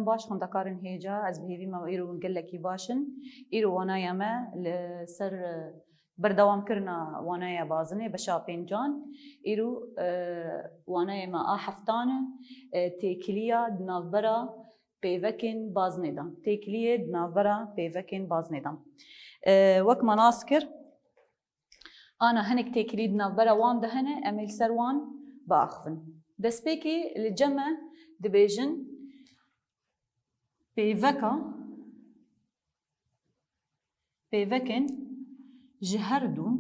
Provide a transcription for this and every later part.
باش خندقارن هيجا از بهيفي ما إيرو نقلكي باشن إيرو وانايا ما لسر بردوام كرنا وانايا بازنه بشا بينجان إيرو وانايا ما حفتانه تيكليا دنافبرا بيفكين بازنه دا تيكليا دنافبرا بيفكين بازنه دا وك مناسكر أنا هنك تيكلي دنافبرا وان دهنه أميل سروان بأخفن دسبيكي الجمع دبيجن بيفكن جهردو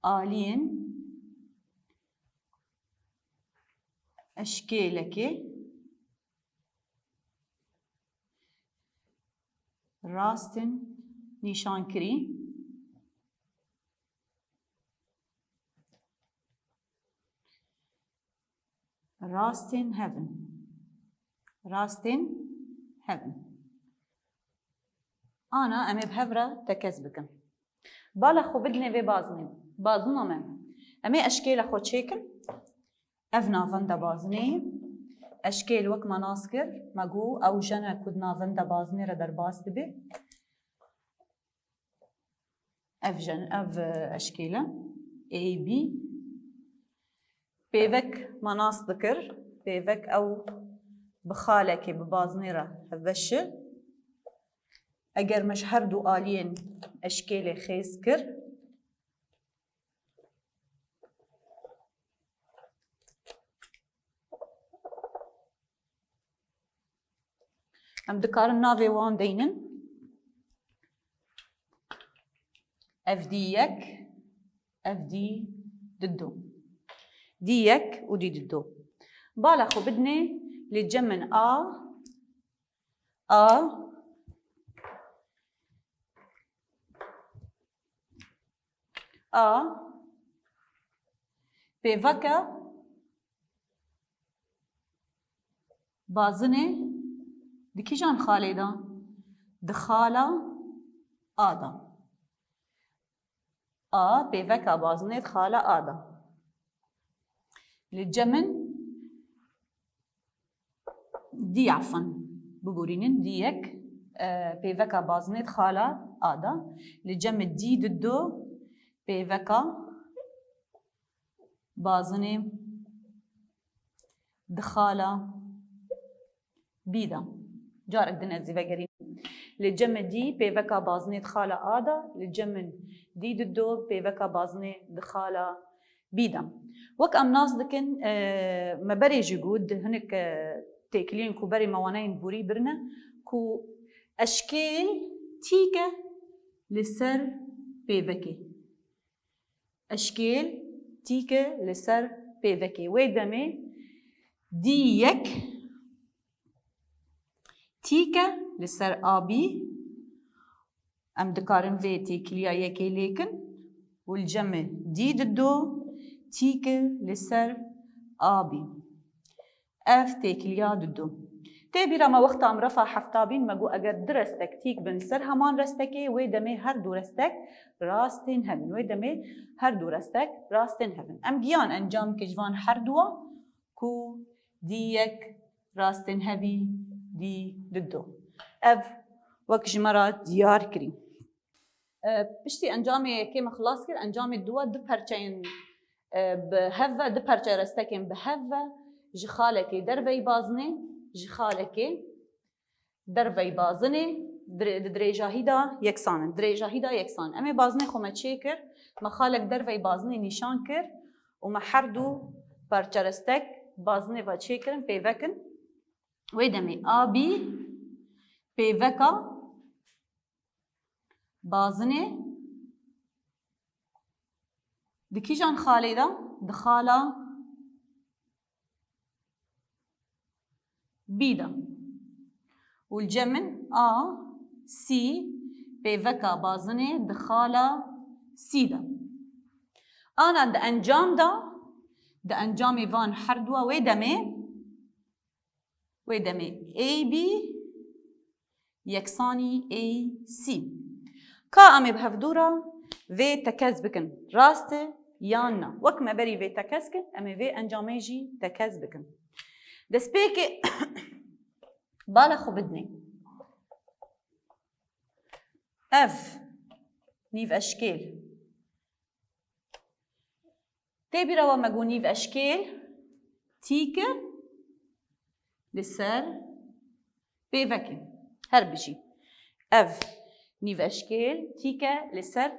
آلين أشكالك راستن نيشان كري راستن هيفن أنا أمي بهفرة تكذبكم بالا خو بدني في بازنا من أمي أشكال خو تشيكل أفنا فندا بازني أشكال وك مناسكر مجو أو جنا كدنا فندا بازني ردر باز تبي أف أشكاله A B بيفك مناس ذكر بيفك أو بخالك ببازنيرة هفشة أجر مش هردو آلين أشكال خيسكر أم دكار نافي وان دينن اف ديك اف دي ضده ديك ودي ضده بالا خو بدني لتجمن بيفكا بازنه دكي جان خالدا دخالا آدا بيفكا بازنه دخالا آدا للجمن دي عفوا ببورينن ديك بيفكا بازنه دخالا آدا للجمن دي ضده بيفكا بازنه دخالا بيدا جارك دنزي بقرين للجمن دي بيفكا بازنه دخالا آدا للجمن دي ضده بيفكا بازنه دخالا بيدا وك ام ناس دكن ما بري جود هنك تاكلين كو بري موانين بوري برنا كو اشكال تيكا لسر بيفكي اشكال تيكا لسر بيفكي ويدمي ديك تيكا لسر آبي ام دكارن في تيكليا يكي ليكن والجمع دي ضده تيكا لسر آبي اف تيكليا ضده تابي رما وقت عم رفع حفتابين مجو اگر درستك تيك بنسر همان رستكي ويدمي هر دو رستك راستين هبن ويدمي هر دو رستك راستين هبن ام جيان انجام كجوان هر دوا كو ديك راستين هبي دي ضده اف وك جمرات ديار كري بشتي انجامي كيما خلاص كر انجامي الدوا دبرچين بهفا دبرچ رستكين بهفا جخالكي دربي بازني جخالكي دربي بازني دريجا هيدا يكسان دريجا هيدا يكسان امي بازني خو ما تشيكر ما خالك دربي بازني نيشان كر وما حردو برچ رستك بازني با تشيكرن بيفكن ويدمي آبي بيفكا بازنه دكي جان خالدا دخالا بيدا والجمن سي بيفكا بازنه دخالا سيدا انا د انجام د انجامي فان حردوا ويدمي اي بي يكساني اي سي كا امي بهفدورا في تكذبكن راسته يانا وك ما بري في تكذبكن امي في انجاميجي تكذبكن دسبيكي بالا خو بدني اف نيف اشكال تابي روا مجو نيف اشكال تيكا لسر بيفكن هربشي اف نيف اشكال تيكا لسر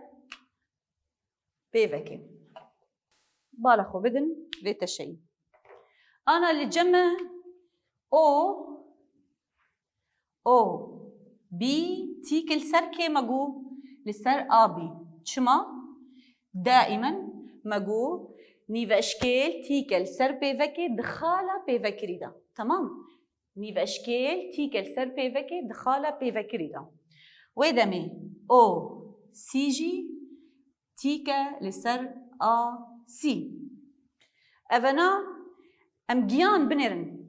بيفكن بالا خو بدن بيتا شيء انا اللي جمع او بي تيكل سر كي مجو لسر ابي شما دائما مجو نيف اشكال تيكل سر بيفكي دخاله بيفكريدا تمام نيف اشكال تيكل سر بيفكي دخاله بيفكريدا ويدمي او سيجي تيكا لسر سي افنا ام جيان بنرن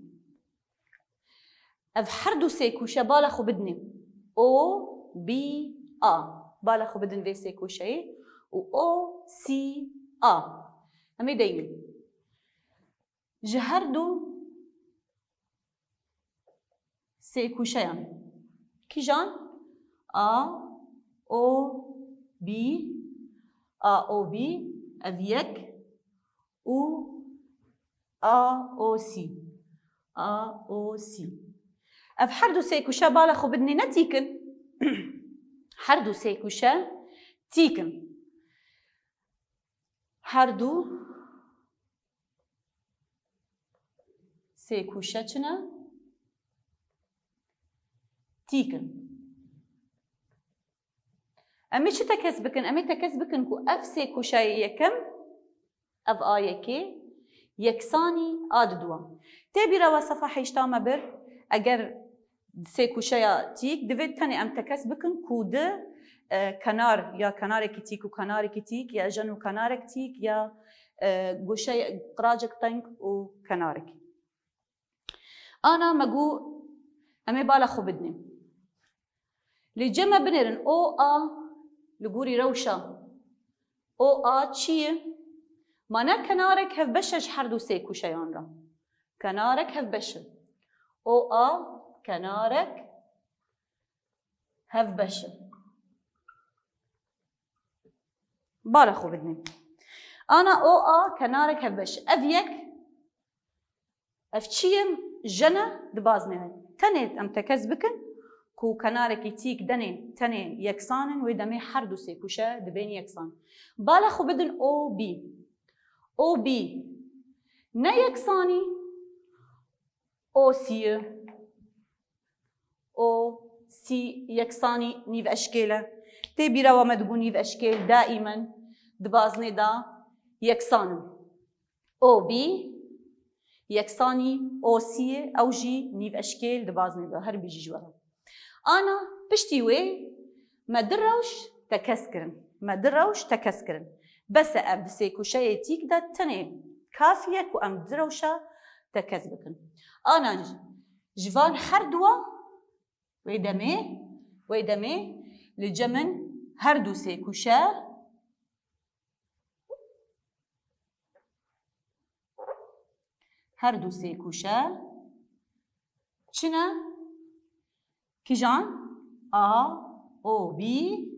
اف حردو سيكو شبالا خو بدني او بي بالا خو بدن في سيكو شيء و او سي امي دايما جهردو سيكو شيئا كي جان او بي او بي افيك و او سي اف حردو سيكوشا بالا خو بدني نتيكن حردو سيكوشا تيكن حردو سيكوشا چنا تيكن امي چه تكسبكن امي تكسبكن كو اف سيكوشا يكم اف يكي يكساني دوا تابي روا صفحه يشتام بر اگر سيكوشا تيك دفيد تاني ام تكسبكن كود كنار يا كنارك تيك وكنارك تيك يا جنو كنارك تيك يا قوشي قراجك طنك وكنارك انا مقو امي بالا خو بدني لجمع بنرن او لقوري روشا او تشي مانا كنارك هف بشج حردو سيكوشا يانرا كنارك هف بشج او كنارك هف بشج بالا خو بدني انا او كنارك هف بشج افيك افتشيم جنة دبازني تنت ام تكسبكن كو كنارك يتيك دنين تنين يكسانن ويدمي حردو سيكوشا دبين يكسان بالا خو بدن او بي نا يكساني او سي يكساني نيف اشكاله تبي روا مدقو نيف اشكال دائما دبازني دا يكسانن او بي يكساني او سي او جي نيف اشكال دبازني دا هر بيجي جوا انا بشتي وي ما دروش تكسكرن بس اب سيكوشا يتيك دا تنين كافيه كو ام دروشا تكسبكن انا جوان حردوا ويدمي لجمن هردو سيكوشا چنا كيجان او بي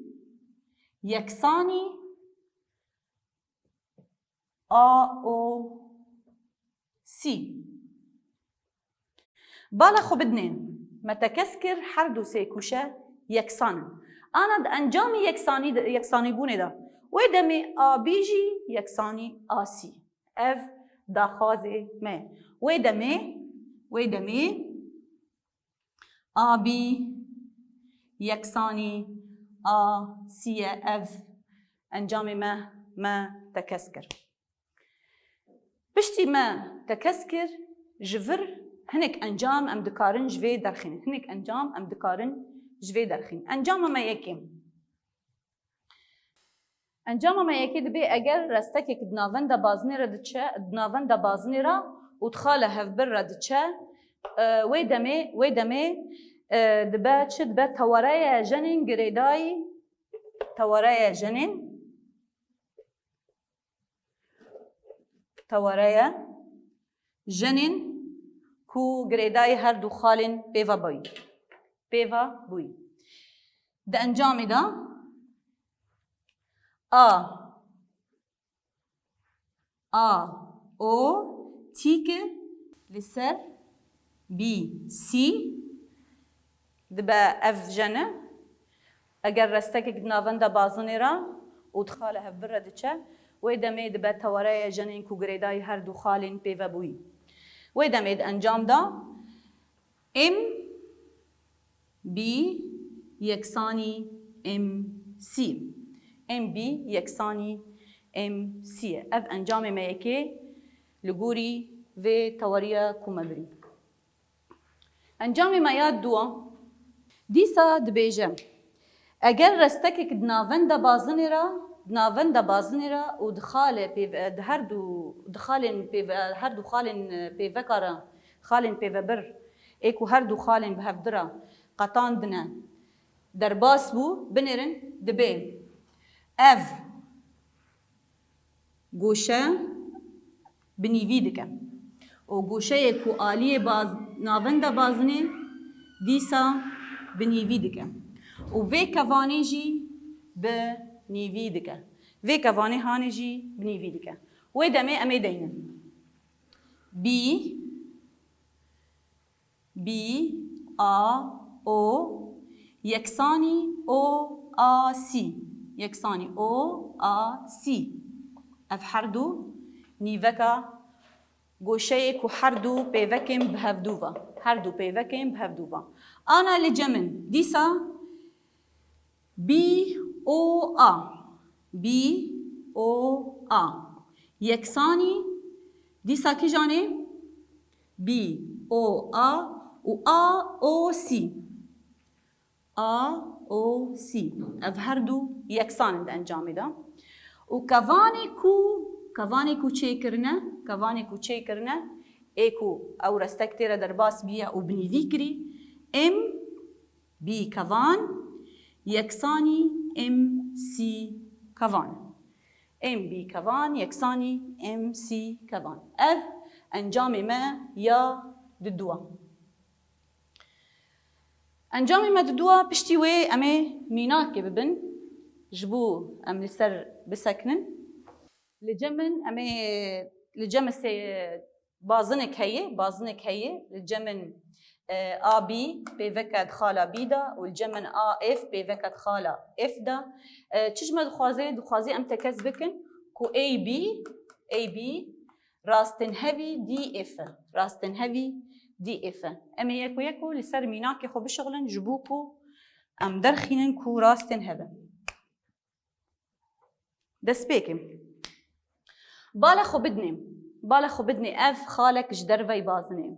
يكساني او سي بالا خو بدنين متكسكر حردو سيكوشا يكسان انا د انجامي يكساني بوني دا ويدمي بيجي يكساني سي اف دا خازي ما ويدمي بي يكساني سي اف انجامي ما تكسكر بشتي ما تكسكر جفر هنك انجام ام دكارن جوي درخين هنك انجام ام دكارن جوي درخين انجام ما يكيم انجام ما يكيد بي اگر رستك دناوند بازني ردچه دناوند بازني را وتخاله هفبر ردچه ويدمي دبا چه دبا تورايا جنين گريداي تورايا جنين كو گريداي هر دو خالن بيفا بوي بيفا بوي ده انجامي ده او تيك لسر بي سي دبا اف جنة اگر رستك نافندا بازنيرا ودخالها بردتشا ويدمي دبا توريا جنين كو گريداي هر دو خالن بيفا بوي ويدمي انجام دا ام بي يكساني ام سي ام بي يكساني ام سي اف انجام ما يكي لغوري في توريا كومبري انجام ما ياد دوا ديسا دبيجا اگر رستكك دنافندا بازنرا ودخاله هر دو خالن بيفكرا خالن بيفبر ايكو هر دو خالن بهفدرا قطان دنا درباس بو بنرن دبي اف گوشه بنیوی دکم و گوشه کو آلیه ناونده بازنه دیسا بنیوی دکم و وی کوانی جی بنیوی دکم وی کوانی هانی جی بنیوی دکم و دمه امی دینم بی او یکسانی او سی یکسانی او سی اف حردو نيفكا گوشه کو هردو پیوکم بهفدووا هردو پیوکم بهفدووا انا لجمن دیسا بی او یکسانی دیسا کی جانه بی او و او سی اف هردو یکسان ده انجام ده و كواني كو چه کرنه ايكو او رستك تيرا درباس بيا وبني ذكري ام بي كوان يكساني ام سي كوان ام بي كوان يكساني ام سي كوان اف انجامي ما يا ددوا انجامي ما ددوا بشتي وي امي ميناك ببن جبو ام لسر بسكنن لجمن امي لجمن سي بازنك هي لجمن بي بيفكد خاله بيدا والجمن اف بيفكد خاله اف دا تشجمه دخوازي ام تكسبكن كو اي بي راستن هيفي دي اف امي يكو لسر ميناكي خو بشغلن جبوكو ام درخينن كو راستن هذا دس بيكم بالا خو بدني اف خالك جدرفي بازني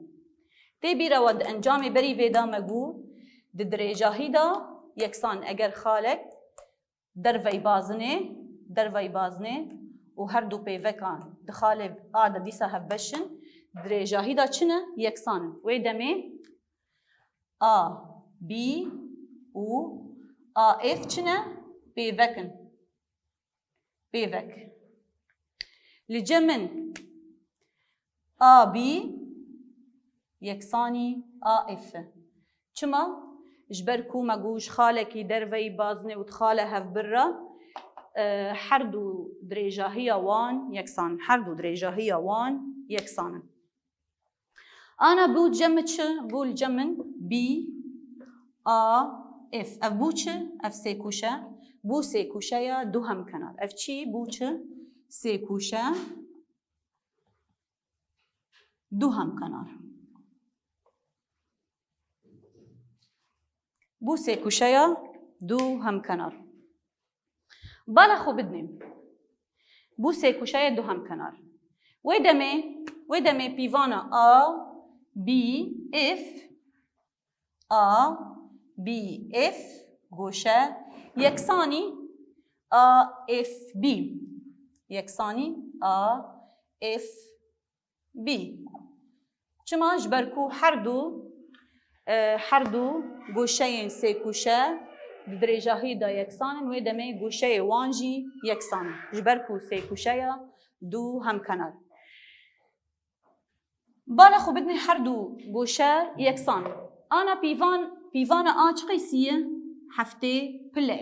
تبي رود انجامي بري فيدا مگو درجه هيدا يكسان اگر خالك درفي بازني وهر دو بيفكان دخالب عاده ديسا هبشن درجه هيدا چنه يكسان ويدمي بي و اف چنه بيفك لجمن بي يكساني اف چما جبركو مگوش خالكي درفي بازني وتخاله هف برا حردو درجه هي وان يكسان انا بو الجمن بي اف ابوچ اف سيكوشا بو سيكوشايا دو هم كنار اف چي بوچ سيكوشا دو هم كنار بو سيكوشايا دو هم كنار بالا خو بدني بو سيكوشايا دو هم كنار ويدمي بيفانا بي اف گوشه يكساني اف بي چما جبركو حردو گوشهين سيكوشه بدرجه هيدا يكسان ويدمي گوشه وانجي يكسان جبركو سيكوشايا دو هم كنار بالا خو بدني حردو گوشه یکسان. آنا پیوانا آج قیسیه هفته پله.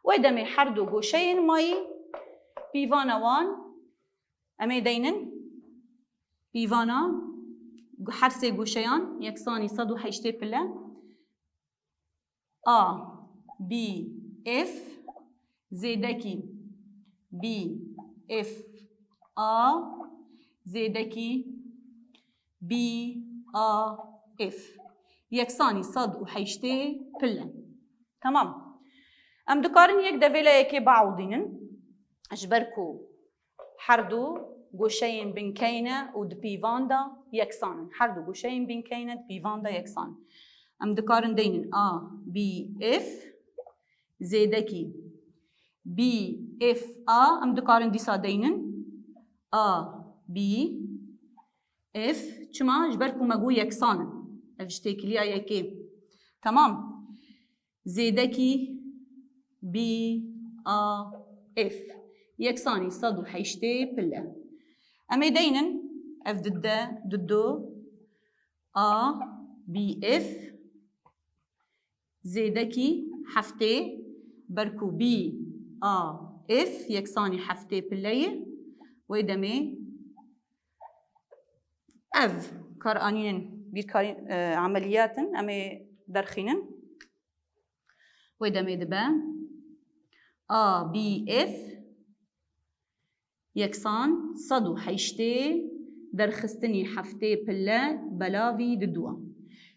و دمی حردو گوشه این مایی پیوانا وان امی دینن پیوانا هر سه گوشهان یکسانی 108 پله. A B F زیدکی B F A زیدکی B A F یکسانی 108 پله. تمام. ام دکارن یک دویله یکی بعوضینن اجبرکو حردو گوشهین بینکینه و دپیواندا یکسانن. حردو گوشهین بینکینه دپیواندا یکسان. ام دکارن دینن A B F زیدکی B F A ام دکارن دیسا دینن A B F چما اجبرکو مگو یکسانن افشتی کلیا یکی. تمام. زیدکی B A F یکسانی 108 پله. امی دینن اف ددو A B F زیدکی هفته برکو B A F یکسانی هفته پله. و دمی اف کارانین بیرکارین عملیاتن امی درخینن. و دمی دبا A B F یکسان 108 درخستنی هفته پله بلاوی ددوه.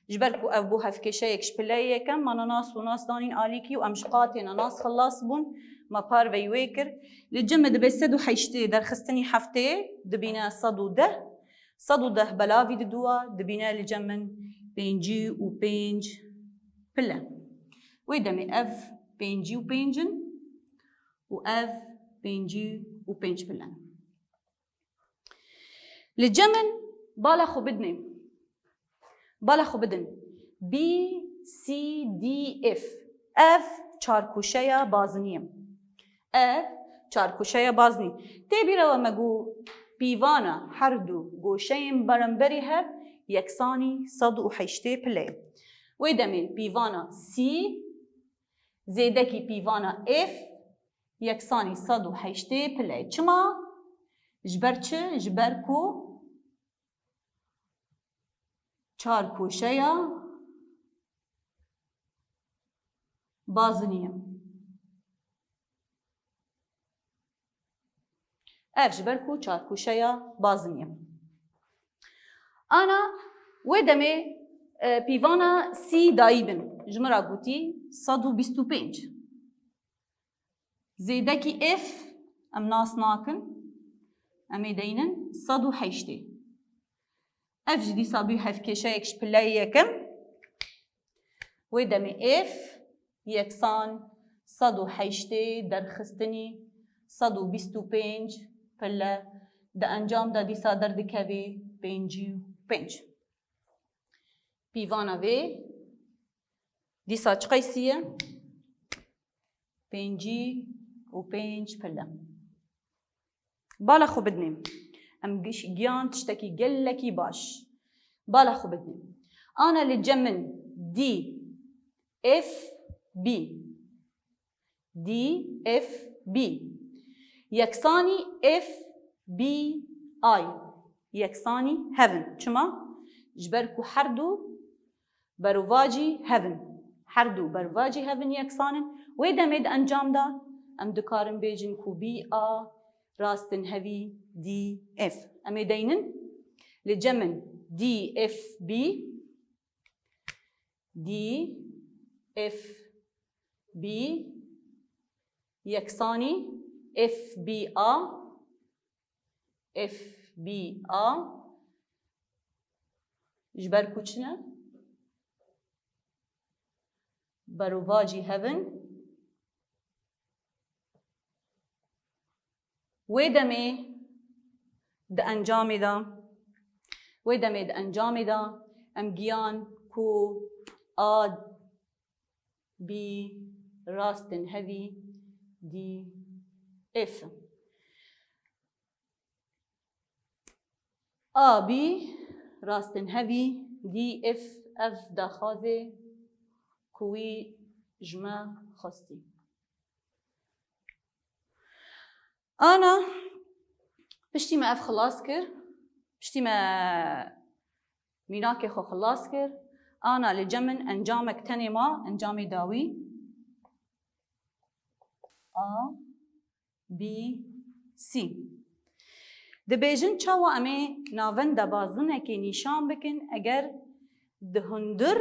جبركو أبو هفكشة يكش بلاي كم ما ناس وناس دانين آليكي وأمشقاتنا ناس خلاص بون ما بار ويويكر للجمع دبسدو حيشتي در خستني حفتي دبينا صدو ده بلاوي ددوا دبينا لجمن بينجي وبينج بلا. ويدمي أف بينجي وبينجن وأف بينجي وبينج بلا. للجمن بالا خو بدني بالا خو بدن B C D F F چارکوشه بازنیم. F چارکوشه بازنی. تبیره و مگو پیوانا هر دو گوشهیم برنبری هب یکسانی 108 پله. و دمی پیوانا C زیدکی پیوانا F یکسانی 108 پله. چما جبر چه؟ جبر کو چارکوشه بازنیه. اف جبرکو چارکوشه بازنیه. انا ودمه پیوانا سی دایبن جمرا گوتی 125 زیدکی اف ام ناس ناکن امی دینن 108 اف جدي صابي هفكشة يكش بلاي يكم ويدمي اف يكسان 108 درخستني 125 بلا دا انجام دا دي صادر دكابي بينجي بينج بيوانا في دي صاج قيسية بينجي وبينج بلا. بالا خو بدني ام جيان تشتكي قلكي باش. بالا خو بدني انا للجمن دي اف بي دي اف بي يكساني اف بي اي يكساني هيفن. شما جبركو حردو برواجي هيفن حردو برواجي هيفن يكسانن. ويدا ميد انجام دا ام دكارن بيجن كو بي ا راستن هفي دي اف. امي دينن لجمن دي اف بي دي اف بي يكساني اف بي ا اف بي ا جبر كوتشنا بروفاجي هيفن ويدمي دا انجامي دا ويدمي دا انجامي دا امجيان كو اد بي راستن هذي دي اف ابي راستن هەوی دی ئەف داخوازێ کوی ژمە خۆستی. ئانا پشتیمە ئەف خلاص کرد، پشتیمە میناکێ خۆ خلاص کرد. ئانا لە جەمن ئەنجامێک تەنێ ما ئەنجامی داوی A, B, C. دەبێژن چاوە ئەمێ ناوەندە بازنێکی نیشان بکن ئەگەر دهندر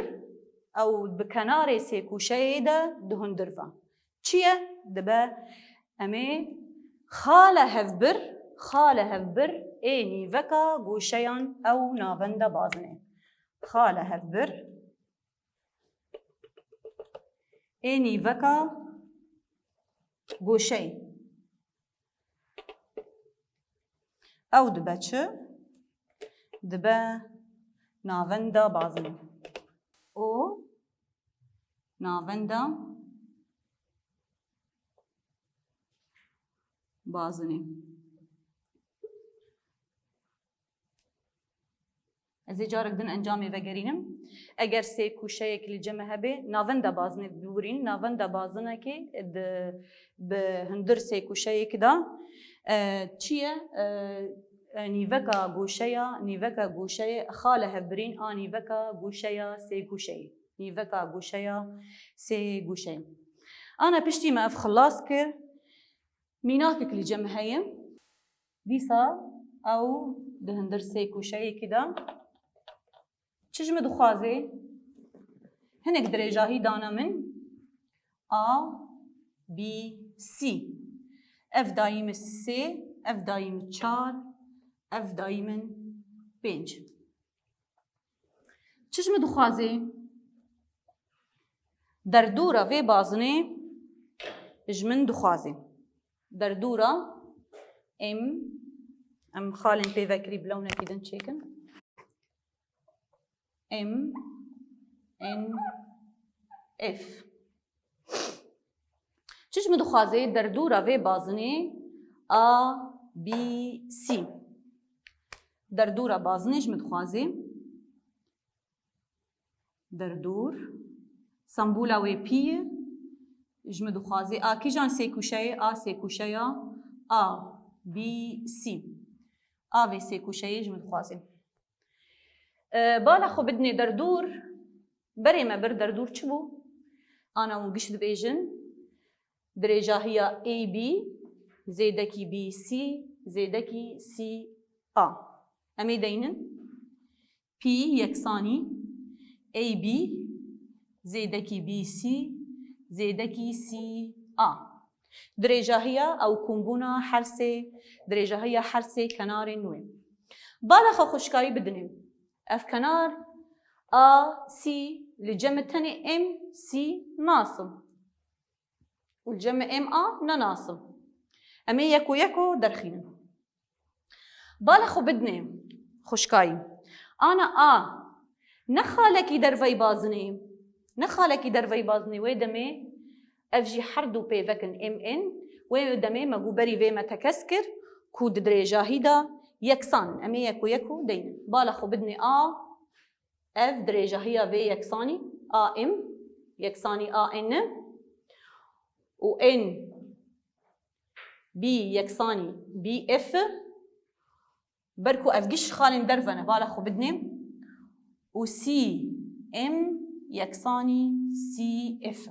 ئەو بکەنارێ سێکوشەیەدا دهندرڤە. چییە؟ دەبە ئەمێ خالە هەڤبر ئێ نیڤەکە گوشەیان ئەو ناوەندە بازنێ. خالە هەڤبر ئێ نیڤەکە گوشەی. ئەو دبە چ؟ دبە ناوەندە بازنێ. ئۆ ناوەندە بازنێ. Ez ê carek din encamê vegerînim. Eger sê kûşeyekî li cem hebe navenda bazinê bibûrîn, navenda bazinekê bi hundir sê kûşeyekî da çi ye? Nîveka gûşeyê xale hevbirîn a nîveka gûşeya sê gûşeyê. Nîveka gûşeya sê gûşeyê. Ana piştî me ev xilas kir, mînakek li cem heye. Dîsa ew di hundir sê kûşeyekî da çi ji min dixwaze? Hinek dirêjahî dana min A, B, C. Ev dayî min sê, ev dayî min çar, ev dayî min pênc. Çi ji min dixwaze? Derdûra vê bazinê ji min dixwaze. Derdûra em xalên pêvekirî bilewnekî din çêkin. M, N, F. Çi ji min dixwaze? Derdûra vê bazinê A, B, C. Derdûra bazinê ji min dixwaze. Derdûr. Sembûla wê pî ji min dixwaze. A kîjan sê kûşeyê? A sê kûşeya A, B, C. A vê sê kûşeyê ji min dixwaze. Bala xwe bidinê derdûr, berê me bir derdûr çi bû? Ana û giş dibêjin dirêjahiya AB zêdekî BC zêdekî CA. Em ê deynin P yeksanî AB zêdekî BC zêdekî CA. Dirêjahiya ew kombûna her sê dirêjahiya her sê kenarên wê. Bala xwe xwişkayî bidinin. Ev kenar A, C li cem tenê M, C nasıl? û li cem M, A ne nasıl? Em ê yek û derxînin. Bala xwe bidinê xwişkayî. Ana A ne xalekî derveyî bazinê? Ne xalekî derveyî bazinê wê demê ev jî her du pêvekin MN wê demê me gûberî vê me tekes kir ku di dirêjahî da yeksan. Em ê yek û deynin. Bala xwe bidinê A ev dirêjahiya vê yeksanî AM yeksanî AN û N B yeksanî BF ber ku ev giş xalên dervene bala xwe bidinê û CM yeksanî CF.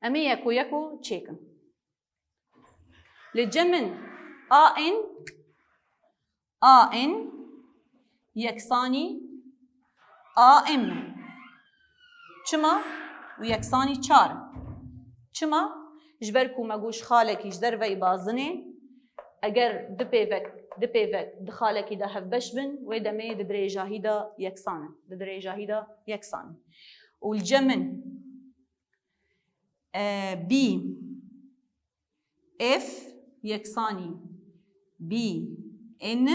Em ê yek û çêkin. Li cemin AN yeksanî AM. Çima? û yeksanî çar. Çima? Ji ber ku me goş xalekî ji derveyî bazinê eger di pêvek di xalekî de hevbeş bin wê demê di dirêjahî da yeksan in. Di dirêjahî da yeksan in. û li cemin B F yeksanî B N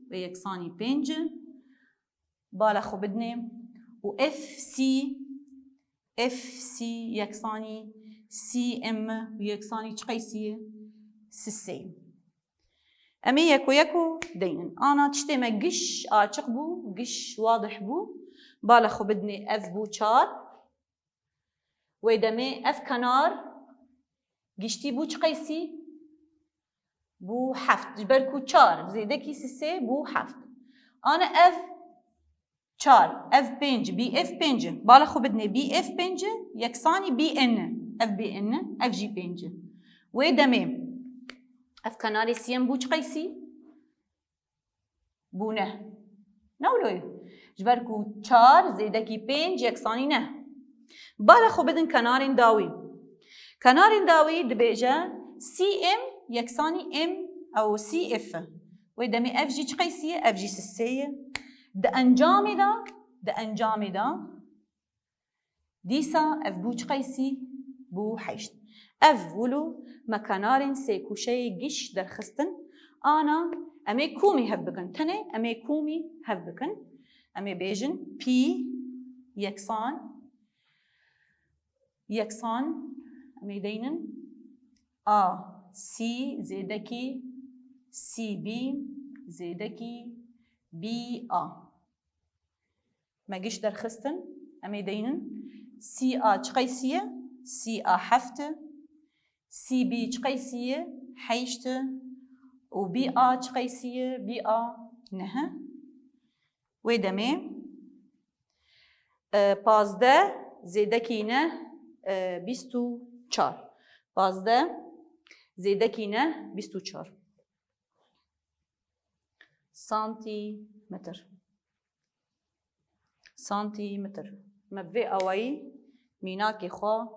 ve yeksanî pênc bala xwe bidinê û FC yeksanî CM ve yeksanî çi qeysî ye? Sisê. أمي يكو دينن أنا تشتي ما قش آشق بو قش واضح بو بالا خو بدني أف بو 4 ويدمي أف كنار قشتي بو قيسي بو 7 جبركو 4 زيدكي سي بو 7 أنا أف 4 اف 5 بي اف 5 بالا خو بدني بي اف 5 يكساني بي ان اف بي ان اف جي 5 ويدمي اف كناري سيم بوش قيسي بونه نولوي جبركو 4 زيدكي 5 يكساني نه بالا خو بدن كنارين داوي دبيجا سي ام يكساني ام او سي اف ويدمي اف جي قيسي اف جي سسيه د انجام دا ديسا اف بوش قيسي بو حيشت اف ولو مكانارين سيكوشي قش درخستن انا امي كومي هبكن تني امي كومي هبكن امي بيجن بي يكسان امي دينن سي زيدكي سي بي زيدكي بي ما جيش درخستن امي دينن سي تقيسيه سي 7 سي بي تقيسيه حيشت وبي تقيسيه بي نه ويدمي 15 زيدكينه 24 15 زيدكينه 24 سانتيمتر مبفي اوي ميناكي خوا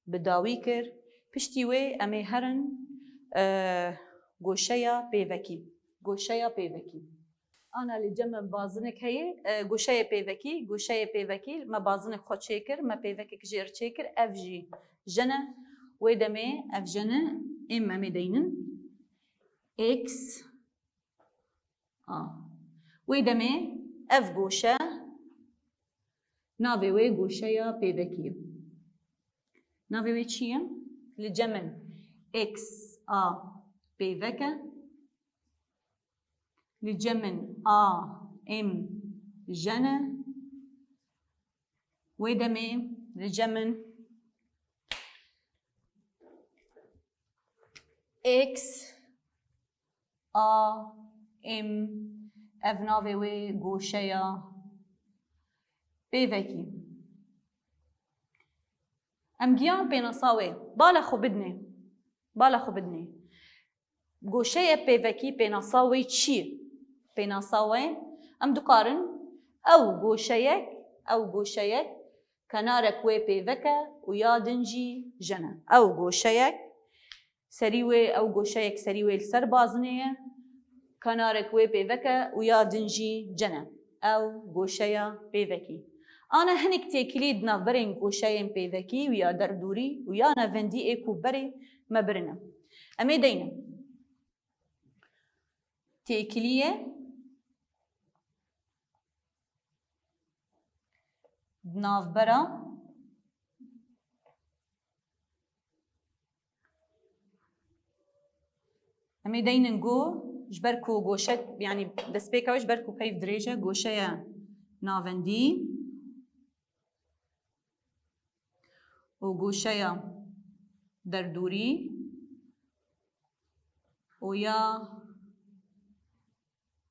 بداوي كر پشتی وی امی هرن گوشه پیوکی انا لجمع بازنك هي گوشه پیوکی ما بازنك خود چیکر ما پیوکی کجیر چیکر اف جی جنه ویدمه اف جنه امی دینن اکس ويدمي اف گوشه ناوی وی گوشه پیوکی ناوی وی چیه؟ لجمن اكس بيفكا لجمن ام جنة ويدمي لجمن اكس ام افنافي وي گوشيا بيفكي ام گیان پیناساوی بالا خو بدنی گوشه پیوکی پیناساوی چی؟ پیناساوی ام دکارن او گوشه کنارک وی پیوکه و یادنجی جنه او گوشه سریوی لسر بازنه کنارک وی پیوکه و یادنجی جنه او گوشه پیوکی أنا هنك تأكليد نافرين كوشاين بيذكي ويا دردوري ويا نافندي إيكو بري ما برنا أمي دينا تأكلية نافبرا أمي دينا نقو جبركو جوشك يعني بس بيكاوش جبركو كيف دريجة جوشايا نافندي و گوشه دردوری و یا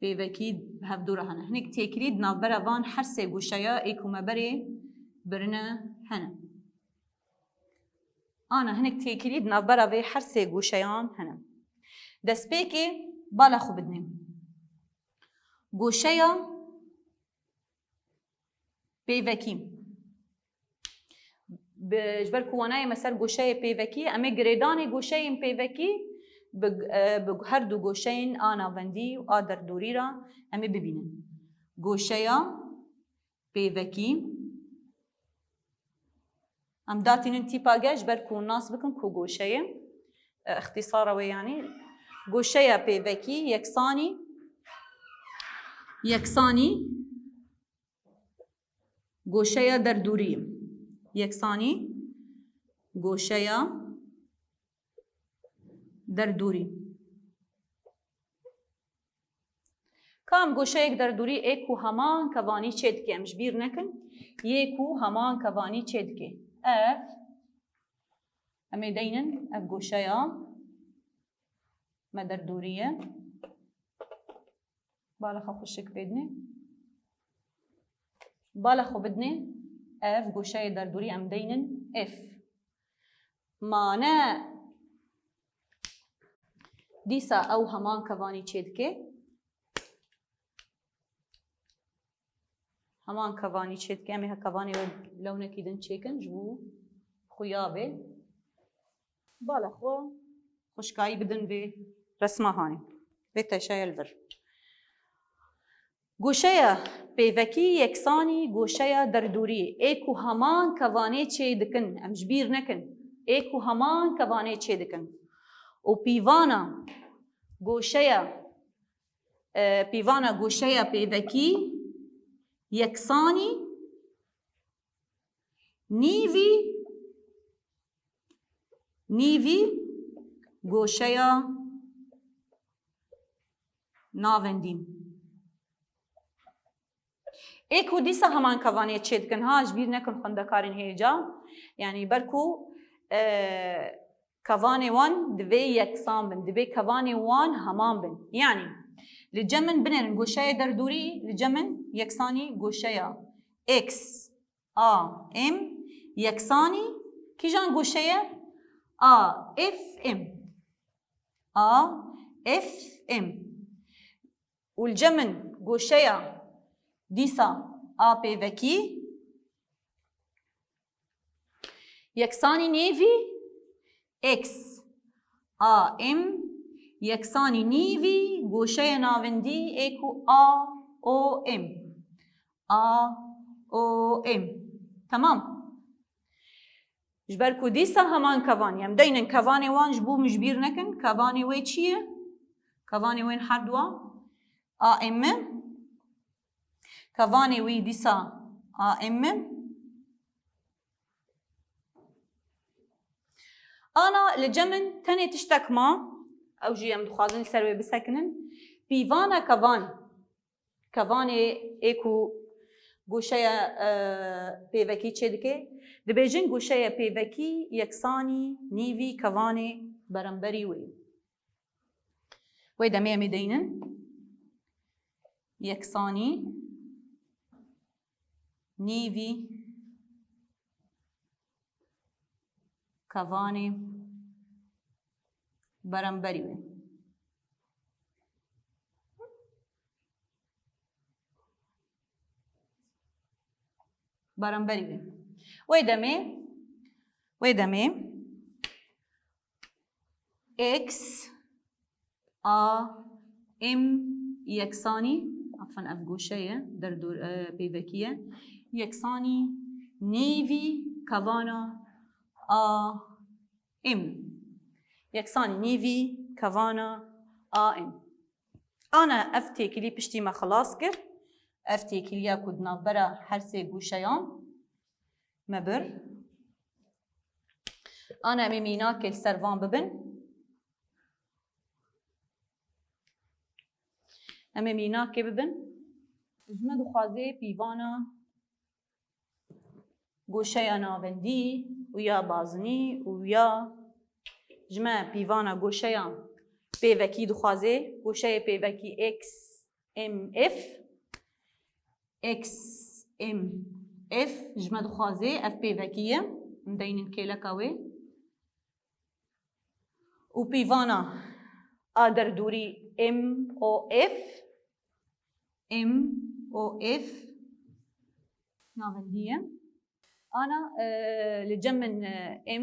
پیوکی هفدوره هنه هنک تکرید نافبره وان هر سه گوشه یا ایکو مبره برنه هنه آنا هنک تکرید نافبره وی هر سه گوشه یان هنه دست پیکی بالا خو بدنیم گوشه یا پیوکی بجبركو واناي مسار گوشه پیوکی امی گریدان گوشه پیوکی هر دو گوشهین آناوندی و آدردوری را امی ببینن گوشه پیوکی ام داتین تیپا گش برکو ناس بکن کو گوشه اختصاره و یعنی گوشه پیوکی یکسانی گوشه دردوری یکسانی گوشه دردوری کام گوشەیەک دەردووری ئێک و هەمان کەوانی چێ دکێ ئەمش بیر نەکەن یەک و هەمان کەوانی چێ دکێ ئەف ئەمێ دەینن ئەف گوشەیە مە دەردووریە بالەخە خوشک پێدنێ بالەخۆ بدنێ ئەف گوشەیە دەردووری ئەم دەینن ئف مانە دیسا ئەو هەمان کەوانی چێ دکێ هەمان کەوانی چێ دکێ ئەمێ کەوانی لەونەکی دن چێکن ji بۆ خویابێ بالەخۆ خوشکایی بدن vê resma hanê vê teşeya li vir گوشەیە pêvekî yeksanî گوشەیە derdûriyê êk û heman kevanê çê dikin em ji bîr nekin êk û heman kevanê çê dikin û pîvana گوشەیە pêvekî yeksanî nîvî گوشەیە navendî êk û dîsa heman kevanê çê dikin ha ji bîr nekin xwendekarên hêja yanî berku kevanê wan divê yeksan bin divê kevanê wan heman bin yanî li cemin binêrin goşeya derdûrî li cemin yeksanî goşeya x a m yeksanî kîjan goşeye a f m û li cemin goşeya dîsa a pêvekî yeksanî nêvî x a m yeksanî nîvî goşeya navendî êk û a o m tamam ji ber ku dîsa heman kevanî em deynin kevanê wan ji bo min ji bîr nekin kevanê wê çi ye kevanê wên her duwa a m kevanê wî dîsa a m ana li cemin tenê tiştek ma ew jî em dixwazin ser wê bisekinin pîvana kevanê êk û goşeya pêvekî çê dike dibêjin goşeya pêvekî yeksanî nîvî kevanê beremberî wê wê demê em ê deynin yeksanî nîvî kevanê beremberî wê beremberî wê wê demê x a m yeksanî afan ev goşeye derdûr pêvekî ye yeksanî nêvî kevana a m yeksanî nêvî kevana a m ana ev têkilî piştî me xilas kir ev têkiliya ku di navbera her sê goşeyan me bir ana em ê mînakê li ser van bibin em ê mînakê bibin ji me dixwaze pîvana goşeya navendî û ya bazinî û ya ji me pîvana goşeya pêvekî dixwaze goşeyê pêvekî x m f x m f ji me dixwaze ev pêvekî ye em deynin kêleka wê û pîvana a derdûrî m o f navendî ye ana li cemin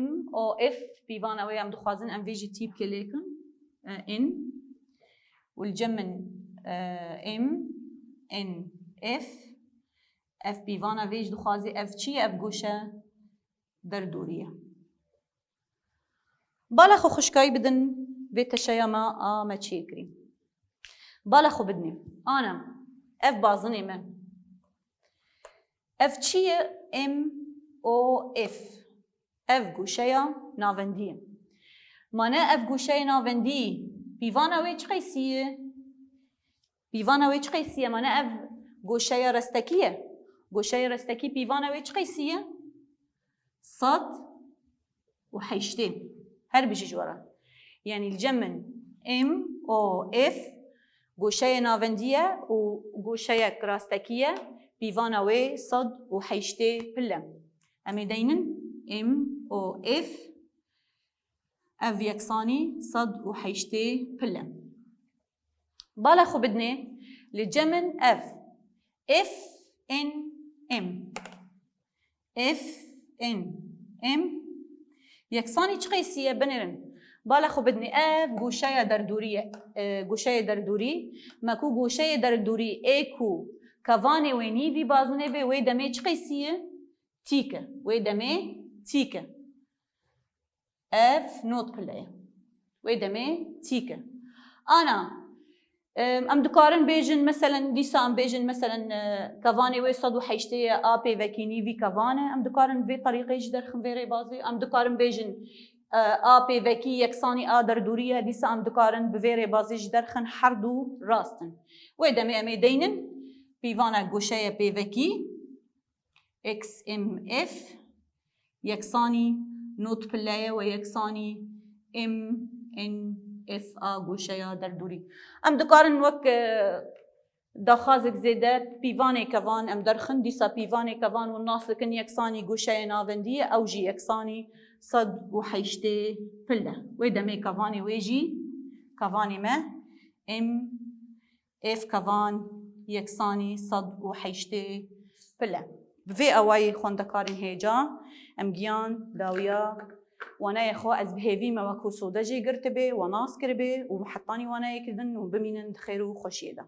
m o f pîvana wê em dixwazin em vê jî tîpkê lêkin in û li cemin m n f ev pîvana vê jî dixwaze ev çi ye ev goşe derdûrî ye bala xwe xwişkayî bidin vê teşeya me a me çê kirî bala xwe bidinê ana ev bazinê me ev çi ye m o f ev goşeya navendî ye mane ev goşeya navendî pîvana wê çi qeysî ye پیوانا وی چه قیسیه؟ منه اف گوشه رستکیه. گوشه رستکی پیوانا وی چه قیسیه؟ 108 هر بيجي جوارا. يعني الجمن ام او اف گوشه ناوندیه و گوشه راستکیه پیوانا وی 108 پله. امی دینن ام او اف اف یکسانی 108 پله. بالا خو بدنه لجمن اف ان ام ام یکسانی چه قیسیه بنرن بالا خو بدنی اف گوشه در دوری مکو گوشه در دوری ایکو کوانه و نیوی بازونه به وی دمه چه قیسیه تیکه وی دمه تیکه اف نوت پله وی دمه تیکه. انا ام دکارن بیجن مثلا دیسا ام بیجن مثلا کوانه وی 108 آپی وکینی وی کوانه ام دکارن وی طریقه جدر خنویره بازی ام دکارن بیجن آپی وکی یکسانی در دوریه دیسا ام دکارن بویره بازی جدر خن هر دو راستن وی دمی امی دینن پیوانا گوشه پی وکی اکس ام اف یکسانی نوت پلیه و یکسانی ام ان اف گوشه در دوری. ام دکارن وک داخازک زیده پیوانه کوان ام درخن دیسا پیوانه کوان و ناس لکن یکسانی گوشه ناوندیه او جی یکسانی 108 پله وی دمی کوانی وی جی کوانی ما ام اف کوان یکسانی 108 پله. في أواي خوندكارين هيجا أم جيان داويا وانا يخو از بهيفي ما وكو سوداجي قرتبه وناس كربه ومحطاني وانا يكدن وبمينن خيرو خوشيدا.